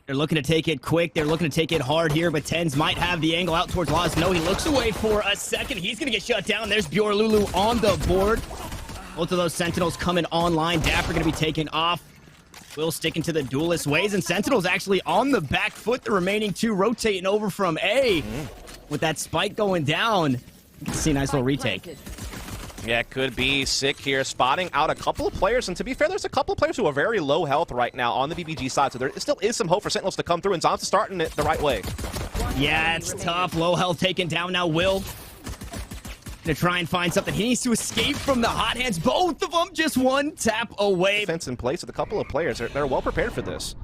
They're looking to take it quick. They're looking to take it hard here, but tenz might have the angle out towards Laws. No, he looks away for a second. He's going to get shut down. There's bjor Lulu on the board. Both of those Sentinels coming online. Dapper going to be taken off. Will sticking to the duelist ways, and Sentinels actually on the back foot. The remaining two rotating over from A. With that spike going down, you can see a nice little retake. Yeah, it could be sick here, spotting out a couple of players, and to be fair, there's a couple of players who are very low health right now on the BBG side, so there still is some hope for Sentinels to come through, and zombs is starting it the right way. Yeah, it's tough. Low health taken down now. Will gonna try and find something. He needs to escape from the hot hands. Both of them just one tap away. Defense in place with a couple of players. They're well prepared for this.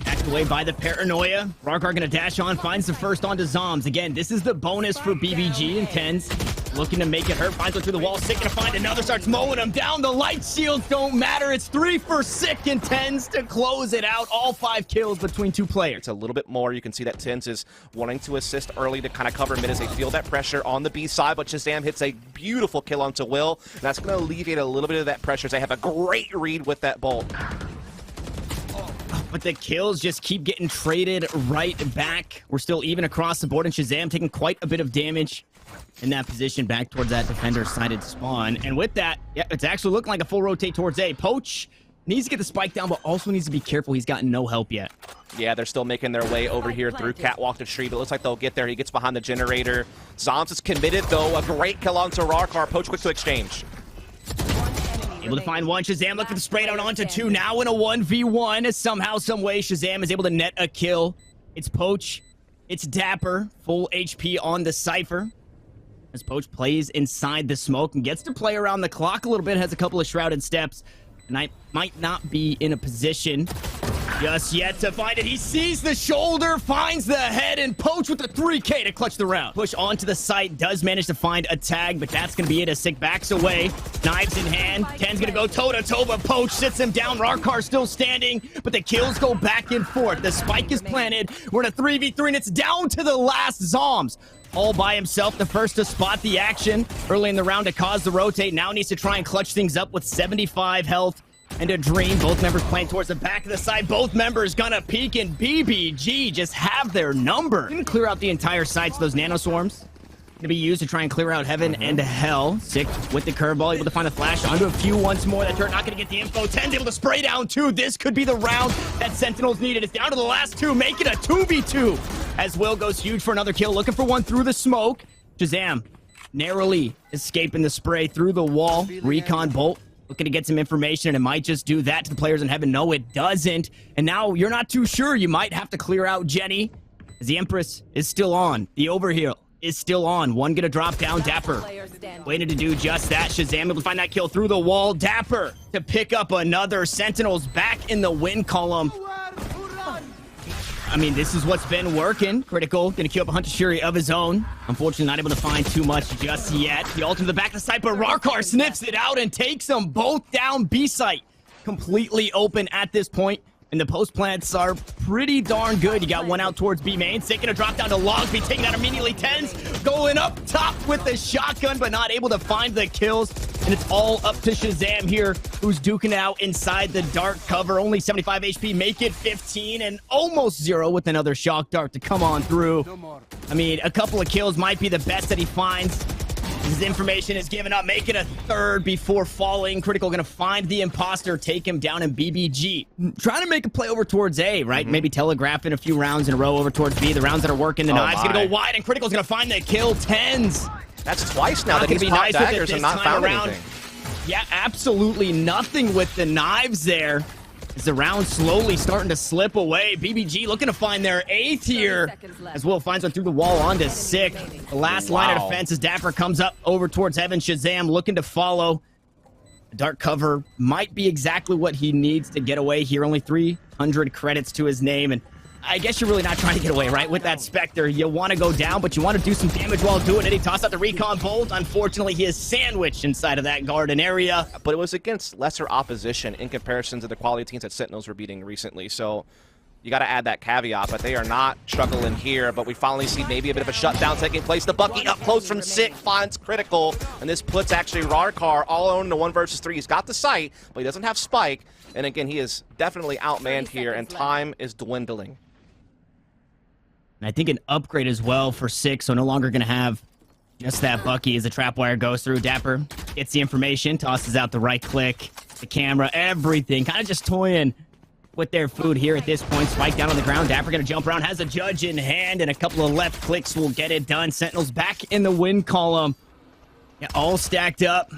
Backed away by the paranoia. rawkus gonna dash on, finds the first onto zombs. Again, this is the bonus for BBG and tenz. Looking to make it hurt, finds one through the wall. Sick gonna find another, starts mowing him down. The light shields don't matter. It's 3 for Sick and tenz to close it out. All 5 kills between 2 players. It's a little bit more. You can see that tenz is wanting to assist early to kind of cover mid as they feel that pressure on the B side, but shazam hits a beautiful kill onto Will, and that's going to alleviate a little bit of that pressure as they have a great read with that bolt. But the kills just keep getting traded right back. We're still even across the board, and shazam taking quite a bit of damage in that position back towards that defender-sided spawn. And with that, yeah, it's actually looking like a full rotate towards A. Poach needs to get the spike down, but also needs to be careful. He's gotten no help yet. Yeah, they're still making their way over here through Catwalk to Tree, but it looks like they'll get there. He gets behind the generator. Zombs is committed, though. A great kill onto rawkus. Poach quick to exchange. Able to find one. shazam looking for the spray down onto 2. Now in a 1v1. Somehow, some way, shazam is able to net a kill. It's Poach. It's Dapper. Full HP on the Cypher. As Poach plays inside the smoke and gets to play around the clock a little bit. Has a couple of shrouded steps. And I might not be in a position just yet to find it. He sees the shoulder, finds the head, and Poach with the 3K to clutch the round. Push onto the site, does manage to find a tag, but that's going to be it as Sick backs away. Knives in hand. tenz going to go toe-to-toe, but Poach sits him down. rawkus still standing, but the kills go back and forth. The spike is planted. We're in a 3v3, and it's down to the last zombs. All by himself, the first to spot the action early in the round to cause the rotate. Now needs to try and clutch things up with 75 health. And a dream. Both members playing towards the back of the side. Both members gonna peek, and BBG just have their number. Didn't clear out the entire site, so those nano swarms gonna be used to try and clear out heaven and hell. Sick with the curveball, able to find a flash onto a few once more. That turret not gonna get the info. tenz able to spray down 2. This could be the round that Sentinels needed. It's down to the last 2, make it a 2v2. As Will goes huge for another kill, looking for one through the smoke. shazam narrowly escaping the spray through the wall. Recon bolt. Looking to get some information, and it might just do that to the players in heaven. No, it doesn't. And now you're not too sure. You might have to clear out Jenny, as the Empress is still on. The overheal is still on. One gonna drop down. Dapper waited to do just that. shazam able to find that kill through the wall. Dapper to pick up another. Sentinels back in the win column. I mean, this is what's been working. Critical, gonna queue up a Huntashiri of his own. Unfortunately, not able to find too much just yet. The ult to the back of the site, but rawkus sniffs it out and takes them both down. B site completely open at this point, and the post plants are pretty darn good. You got one out towards B main. Sick gonna drop down to logs, be taken out immediately. tenz going up top with the shotgun, but not able to find the kills. And it's all up to shazam here, who's duking out inside the dark cover. Only 75 HP, make it 15, and almost 0 with another shock dart to come on through. I mean, a couple of kills might be the best that he finds. His information is given up, make it a 3rd before falling. Critical gonna find the imposter, take him down in BBG. Trying to make a play over towards A, right? Maybe telegraphing a few rounds in a row over towards B. The rounds that are working, the knives gonna go wide, and Critical's gonna find the kill. tenz. That's twice now that he's popped daggers and not found anything. Yeah, absolutely nothing with the knives there. As the round slowly starting to slip away. BBG looking to find their 8th here. As Will finds one through the wall onto Sick. The last line of defense as Dapper comes up over towards heaven. shazam looking to follow. The dark cover might be exactly what he needs to get away here. Only 300 credits to his name, and I guess you're really not trying to get away, right? With that Spectre, you want to go down, but you want to do some damage while doing it. He tossed out the recon bolt. Unfortunately, he is sandwiched inside of that garden area. But it was against lesser opposition in comparison to the quality teams that Sentinels were beating recently. So You got to add that caveat, but they are not struggling here. But we finally see maybe a bit of a shutdown taking place. The Bucky up close from Sick finds critical, and this puts actually rarkar all alone in a 1 versus 3. He's got the sight, but he doesn't have spike. And again, he is definitely outmanned here, and time is dwindling. And I think an upgrade as well for 6, so no longer going to have just that Bucky as the trapwire goes through. Dapper gets the information, tosses out the right click, the camera, everything. Kind of just toying with their food here at this point. Spike down on the ground. Dapper going to jump around, has a judge in hand, and a couple of left clicks will get it done. Sentinels back in the win column. Yeah, all stacked up.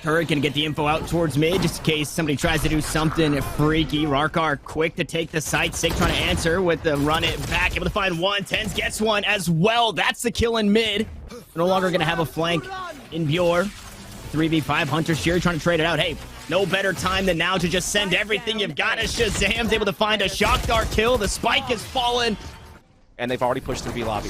Turret going to get the info out towards mid, just in case somebody tries to do something freaky. Rarkar quick to take the site. Sick trying to answer with the run it back. Able to find one. tenz gets one as well. That's the kill in mid. No longer going to have a flank in bjor. 3v5. Hunter Shear trying to trade it out. Hey, no better time than now to just send everything you've got. As Shazam's able to find a shock dart kill. The spike has fallen. And they've already pushed through B lobby.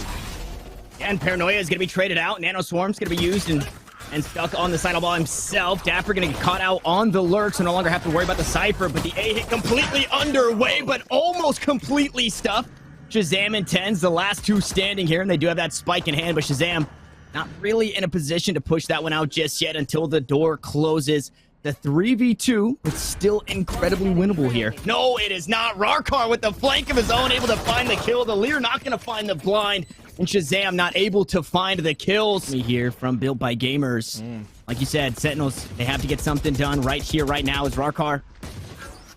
And Paranoia is going to be traded out. Nano Swarm's going to be used and stuck on the side ball himself. Dapper going to get caught out on the lurk, so no longer have to worry about the Cypher. But the A hit completely underway, but almost completely stuffed. Shazam and tenz, the last two standing here, and they do have that spike in hand, but Shazam not really in a position to push that one out just yet until the door closes. The 3v2, but still incredibly winnable here. No, it is not. Rarkar with the flank of his own, able to find the kill. The Leer not going to find the blind. And Shazam not able to find the kills. Me here from Built by Gamers. Like you said, Sentinels, they have to get something done right here, right now, as Rarkar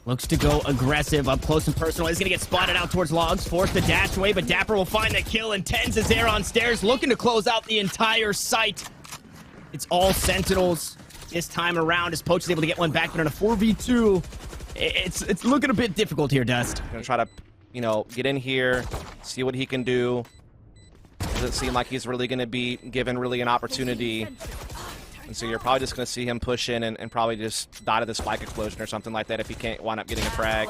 looks to go aggressive, up close and personal. He's going to get spotted out towards logs, forced to dash away, but Dapper will find the kill, and tenz is there on stairs, looking to close out the entire site. It's all Sentinels this time around, as Poach is able to get one back, but in a 4v2, it's looking a bit difficult here, Dust. Gonna try to, you know, get in here, see what he can do. Doesn't seem like he's really gonna be given really an opportunity. And so you're probably just gonna see him push in and probably just die to the spike explosion or something like that if he can't wind up getting a frag.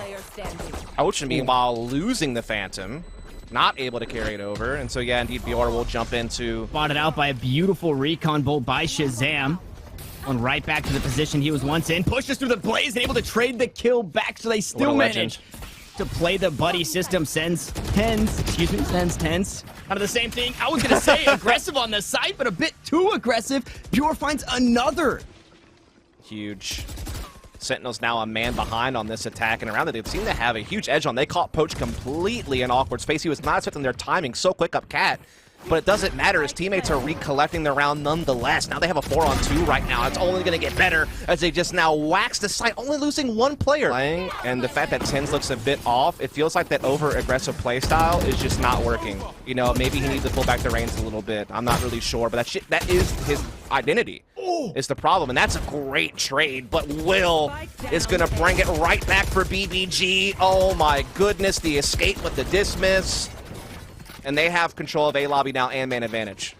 Poach, meanwhile, losing the Phantom. Not able to carry it over. And so, yeah, indeed, bjor will jump into... Spotted out by a beautiful recon bolt by Shazam. Going right back to the position he was once in. Pushes through the blaze and able to trade the kill back, so they still manage to play the buddy system. Sends tenz. Kind of the same thing. I was going to say aggressive on the side, but a bit too aggressive. bjor finds another. Huge. Sentinels now a man behind on this attack, and around it, they seem to have a huge edge on. They caught Poach completely in awkward space. He was not expecting their timing so quick up Cat. But it doesn't matter. His teammates are recollecting the round nonetheless. Now they have a 4-on-2 right now. It's only going to get better as they just now wax the site, only losing one player. And the fact that tenz looks a bit off, it feels like that over-aggressive playstyle is just not working. You know, maybe he needs to pull back the reins a little bit. I'm not really sure, but that is his identity. Is the problem, and that's a great trade, but Will is going to bring it right back for BBG. Oh my goodness, the escape with the dismiss. And they have control of A lobby now and man advantage.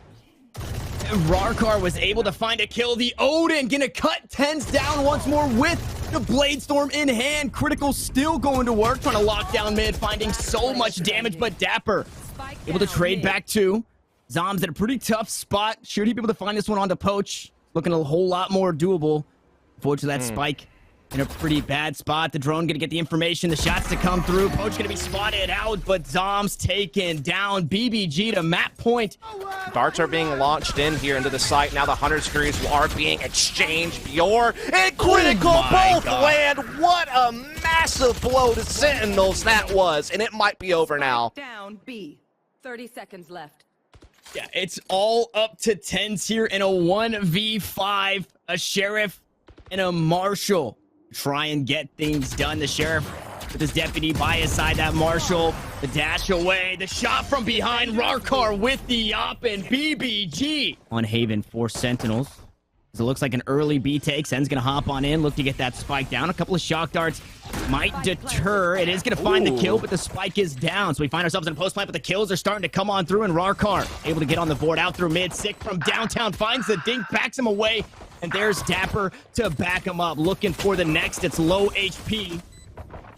Rarkar was able to find a kill. The Odin gonna cut tenz down once more with the Blade Storm in hand. Critical still going to work, trying to lock down mid, finding so much damage, but Dapper able to trade back to Zombs at a pretty tough spot. Should he be able to find this one onto Poach? Looking a whole lot more doable. Unfortunately, that spike in a pretty bad spot. The drone gonna get the information, the shots to come through. Poach gonna be spotted out, but Zombs taken down. BBG to map point. Darts are being launched in here into the site. Now the Hunter's Furies are being exchanged. bjor and critical both land. What a massive blow to Sentinels that was, and it might be over now. Down B. 30 seconds left. Yeah, it's all up to tenz here in a 1v5. A Sheriff and a Marshal try and get things done. The Sheriff with his deputy by his side. That Marshal, the dash away, the shot from behind. Rarkar with the op, and BBG on Haven for Sentinels. So it looks like an early B take. Sen's gonna hop on in, look to get that spike down. A couple of shock darts might deter. It is gonna find the kill, but the spike is down. So we find ourselves in a post plant, but the kills are starting to come on through, and Rarkar able to get on the board out through mid. Sick from downtown, finds the dink, backs him away, and there's Dapper to back him up. Looking for the next. It's low HP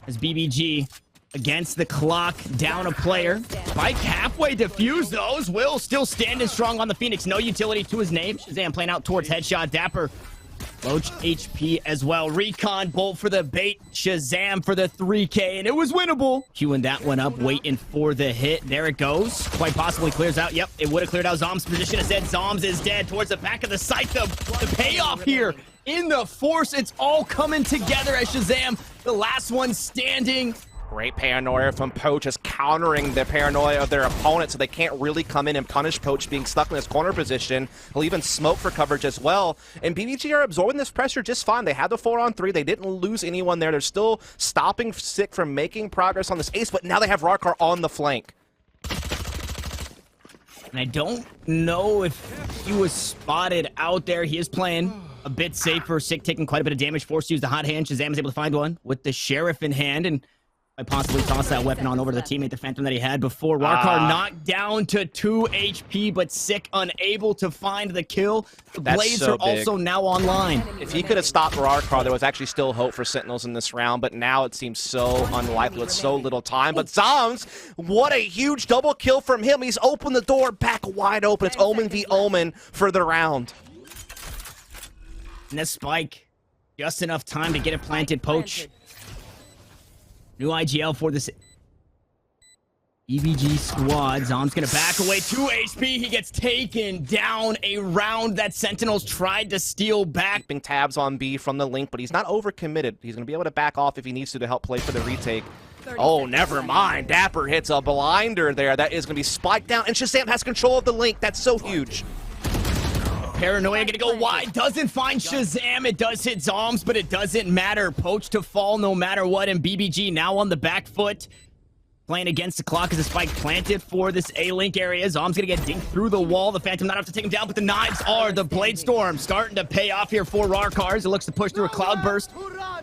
as BBG against the clock, down a player. Spike halfway defused those. Will still standing strong on the Phoenix. No utility to his name. Shazam playing out towards headshot. Dapper Loach HP as well. Recon bolt for the bait. Shazam for the 3K, and it was winnable. Queuing that one up, waiting for the hit. There it goes. Quite possibly clears out. Yep, it would have cleared out Zombs' position. Instead, Zombs is dead towards the back of the site. The payoff here in the force. It's all coming together as Shazam, the last one standing. Great paranoia from Poach, just countering the paranoia of their opponent so they can't really come in and punish Poach being stuck in his corner position. He'll even smoke for coverage as well. And BBG are absorbing this pressure just fine. They had the 4-on-3. They didn't lose anyone there. They're still stopping Sick from making progress on this ace, but now they have rawkus on the flank. And I don't know if he was spotted out there. He is playing a bit safer. Sick taking quite a bit of damage. Forced to use the hot hand. Shazam is able to find one with the Sheriff in hand, and I possibly toss that weapon on over to the teammate, the Phantom that he had before. rawkus knocked down to 2 HP, but Sick unable to find the kill. The blades so are big. also now online. If he could have stopped rawkus, there was actually still hope for Sentinels in this round, but now it seems so unlikely with so little time. But Zombs, what a huge double kill from him. He's opened the door back wide open. It's Omen v Omen for the round. And this spike, just enough time to get it planted. Poach. New IGL for this BBG squad. Zom's gonna back away. 2 HP. He gets taken down. A round that Sentinels tried to steal back. Keeping tabs on B from the link, but he's not overcommitted. He's going to be able to back off if he needs to help play for the retake. Oh, never mind. Dapper hits a blinder there. That is going to be spiked down, and Shazam has control of the link. That's so huge. Paranoia gonna go wide, doesn't find Shazam. It does hit Zombs, but it doesn't matter. Poach to fall no matter what, and BBG now on the back foot. Playing against the clock as a spike planted for this A-Link area. Zomb's gonna get dinked through the wall. The Phantom not have to take him down, but the knives are the Blade Storm starting to pay off here for rawkus. It looks to push through a cloud burst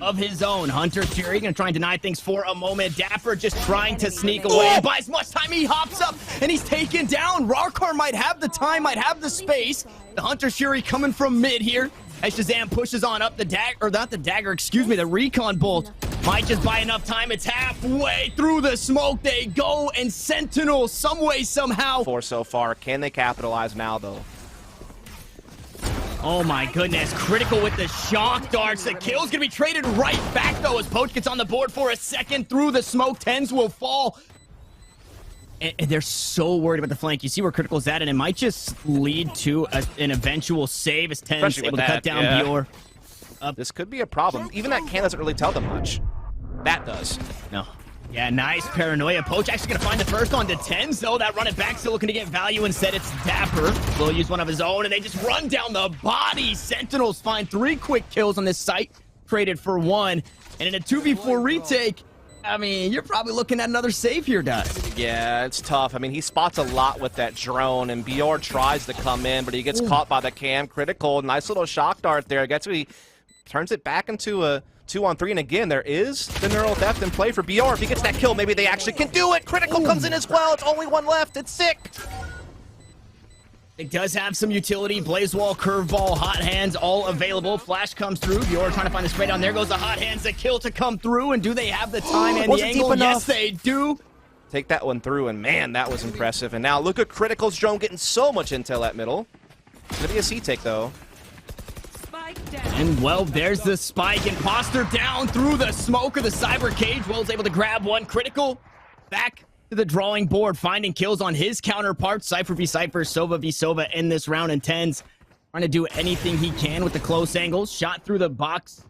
of his own. Hunter Fury gonna try and deny things for a moment. Dapper just trying to sneak away. And buys much time. He hops up and he's taken down. rawkus might have the time, might have the space. The Hunter Fury coming from mid here as Shazam pushes on up the dagger, or not the dagger, excuse me, the recon bolt. Might just buy enough time. It's halfway through the smoke. They go, and Sentinel, some way, somehow. 4 so far. Can they capitalize now, though? Oh my goodness. Critical with the shock darts. The kill's gonna be traded right back, though, as Poach gets on the board for a second through the smoke. Tenz will fall. And they're so worried about the flank. You see where Critical's at, and it might just lead to an eventual save as Tenz able to cut down bjor. This could be a problem. Even that can doesn't really tell them much. That does. No. Yeah, nice paranoia. Poach actually gonna find the first on to Tenz, though. That run it back, still looking to get value. Instead, it's Dapper. Will use one of his own, and they just run down the body. Sentinels find 3 quick kills on this site, traded for 1. And in a 2v4 retake, I mean, you're probably looking at another save here, Dust. Yeah, it's tough. I mean, he spots a lot with that drone, and bjor tries to come in, but he gets caught by the cam. Critical, nice little shock dart there. Gets he turns it back into a 2-on-3, and again, there is the neural theft in play for bjor. If he gets that kill, maybe they actually can do it. Critical comes in as well. It's only 1 left. It's Sick. It does have some utility. Blaze wall, curveball, hot hands, all available. Flash comes through. bjor trying to find the spray down. There goes the hot hands. The kill to come through. And do they have the time and the angle? Yes, they do. Take that one through, and man, that was impressive. And now look at Critical's drone getting so much intel at middle. It's going to be a C-take, though. And, well, there's the spike. Imposter down through the smoke of the cyber cage. Will's able to grab one. Critical back to the drawing board, finding kills on his counterparts. Cypher v Cypher, Sova v Sova in this round, and Tenz trying to do anything he can with the close angles. Shot through the box.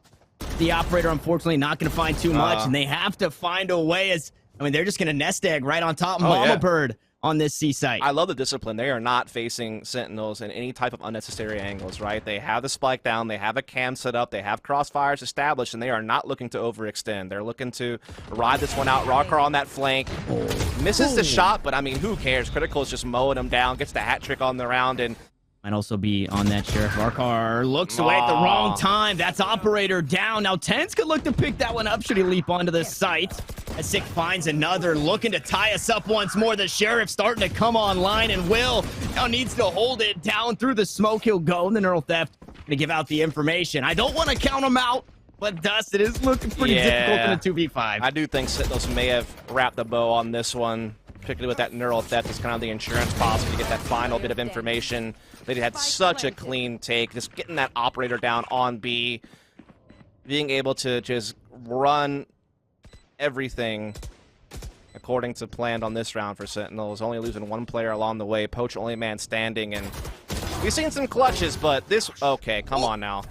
The operator, unfortunately, not going to find too much, and they have to find a way as, I mean, they're just going to nest egg right on top of Mama Bird on this C site. I love the discipline. They are not facing Sentinels in any type of unnecessary angles, right? They have the spike down, they have a cam set up, they have crossfires established, and they are not looking to overextend. They're looking to ride this one out. rawkus on that flank. Misses the shot, but I mean, who cares? Critical is just mowing him down, gets the hat trick on the round, and might also be on that Sheriff. rawkus looks away at the wrong time. That's operator down. Now Tenz could look to pick that one up should he leap onto the site. As Sick finds another, looking to tie us up once more. The Sheriff starting to come online, and Will now needs to hold it down through the smoke. He'll go, and the neural theft to give out the information. I don't want to count him out, but Dust, it is looking pretty difficult in a 2v5. I do think Sentinels may have wrapped the bow on this one. particularly with that neural theft, is kind of the insurance policy to get that final bit of information. They had such a clean take, just getting that operator down on B, being able to just run everything according to plan on this round for Sentinels, only losing one player along the way. Poach only man standing, and we've seen some clutches, but this... Okay, come on now.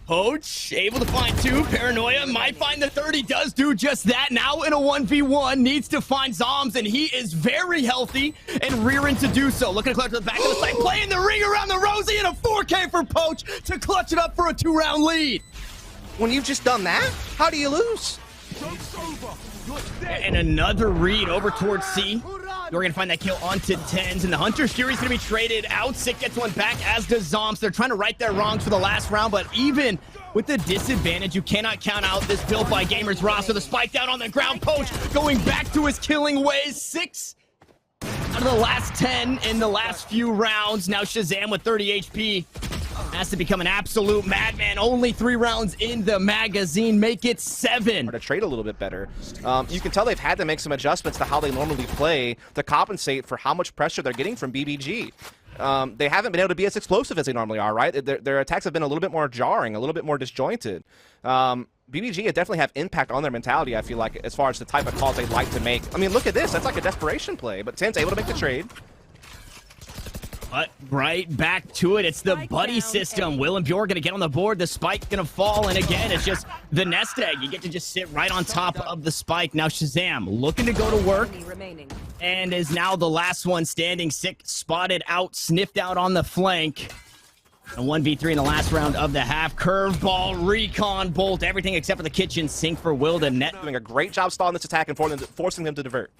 Poach able to find two. Paranoia might find the third. He does do just that. Now in a 1v1, needs to find zombs, and he is very healthy and rearing to do so. Looking to clutch to the back of the site, playing the ring around the Rosie, and a 4K for Poach to clutch it up for a 2-round lead. When you've just done that, how do you lose? And another read over towards C. We're going to find that kill onto tenz, and the Hunter's Fury's going to be traded out. Sick gets one back, as does zombs. They're trying to right their wrongs for the last round, but even with the disadvantage, you cannot count out this Built by Gamers roster. The spike down on the ground. Poach going back to his killing ways. 6 out of the last 10 in the last few rounds. Now Shazam with 30 HP. Has to become an absolute madman. Only 3 rounds in the magazine. Make it 7. To trade a little bit better. You can tell they've had to make some adjustments to how they normally play to compensate for how much pressure they're getting from BBG. They haven't been able to be as explosive as they normally are, right? Their attacks have been a little bit more jarring, a little bit more disjointed. BBG definitely have impact on their mentality, I feel like, as far as the type of calls they like to make. I mean, look at this. That's like a desperation play, but tenz able to make the trade. But right back to it. It's the buddy system. Will and bjor going to get on the board. The spike going to fall. And again, it's just the nest egg. You get to just sit right on top of the spike. Now Shazam looking to go to work. And is now the last one standing. Sick spotted out, sniffed out on the flank. A 1v3 in the last round of the half. Curveball, recon, bolt, everything except for the kitchen sink for Will to net. Doing a great job stalling this attack and forcing them to divert.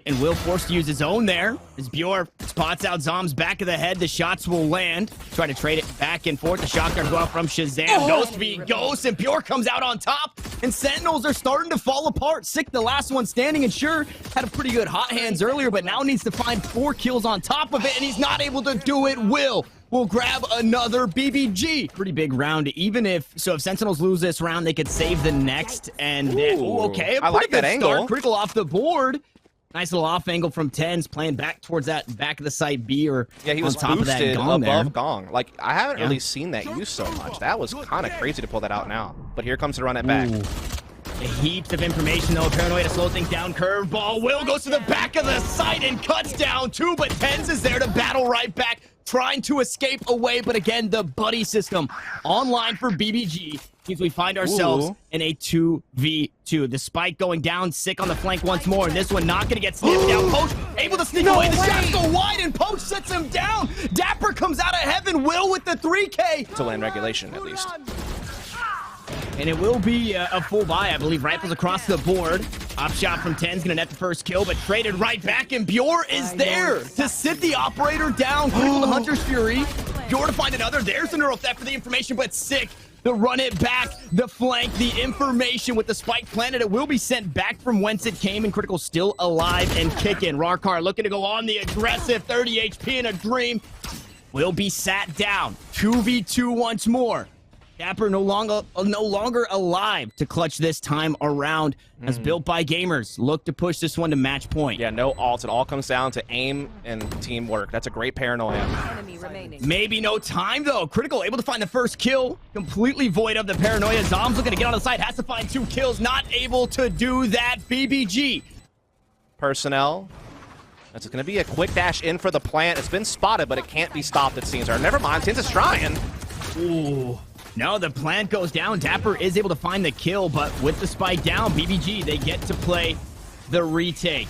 And Will forced to use his own there. As bjor spots out zombs back of the head, the shots will land. Try to trade it back and forth. The shotgun go out from Shazam. Ghost v Ghost, and bjor comes out on top. And Sentinels are starting to fall apart. Sick, the last one standing, and sure, had a pretty good hot hands earlier, but now needs to find 4 kills on top of it, and he's not able to do it. Will grab another BBG. Pretty big round, even if Sentinels lose this round, they could save the next. And then, okay, I like that angle. Critical off the board. Nice little off angle from tenz, playing back towards that back of the site B, or yeah, he was on top of that gong above there. Gong. Like, I haven't really seen that used so much. That was kind of crazy to pull that out now. But here comes to run it back. Heaps of information though. Paranoia to slow things down. Curveball. Will goes to the back of the site and cuts down 2, but tenz is there to battle right back, trying to escape away. But again, the buddy system online for BBG means we find ourselves in a 2v2. The spike going down, Sick on the flank once more, and this one not going to get sniffed down. Poach able to sneak away. The shots go wide, and Poach sets him down. Dapper comes out of heaven. Will with the 3K. To win regulation, at least. And it will be a full buy, I believe. Rifles across the board. Top shot from tenz, gonna net the first kill, but traded right back, and bjor is there to sit the operator down. Critical the Hunter's Fury. bjor to find another. There's the neural theft for the information, but Sick to run it back, the flank, the information with the spike planted. It will be sent back from whence it came, and Critical still alive and kicking. rawkus looking to go on the aggressive. 30 HP in a dream. Will be sat down. 2v2 once more. Dapper no longer alive to clutch this time around, as Built by Gamers look to push this one to match point. Yeah, no alts. It all comes down to aim and teamwork. That's a great paranoia. Maybe no time, though. Critical able to find the first kill. Completely void of the paranoia. Zombs looking to get on the side. Has to find 2 kills. Not able to do that. BBG. Personnel. That's going to be a quick dash in for the plant. It's been spotted, but it can't be stopped, it seems. Or never mind. tenz is trying. Ooh. No, the plant goes down. Dapper is able to find the kill, but with the spike down, BBG, they get to play the retake.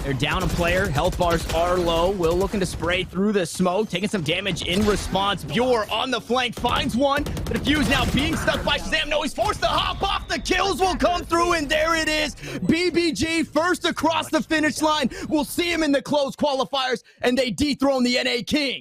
They're down a player. Health bars are low. Will looking to spray through the smoke, taking some damage in response. bjor on the flank finds one. The defuse now being stuck by Shazam. No, he's forced to hop off. The kills will come through, and there it is. BBG first across the finish line. We'll see him in the close qualifiers, and they dethrone the NA King.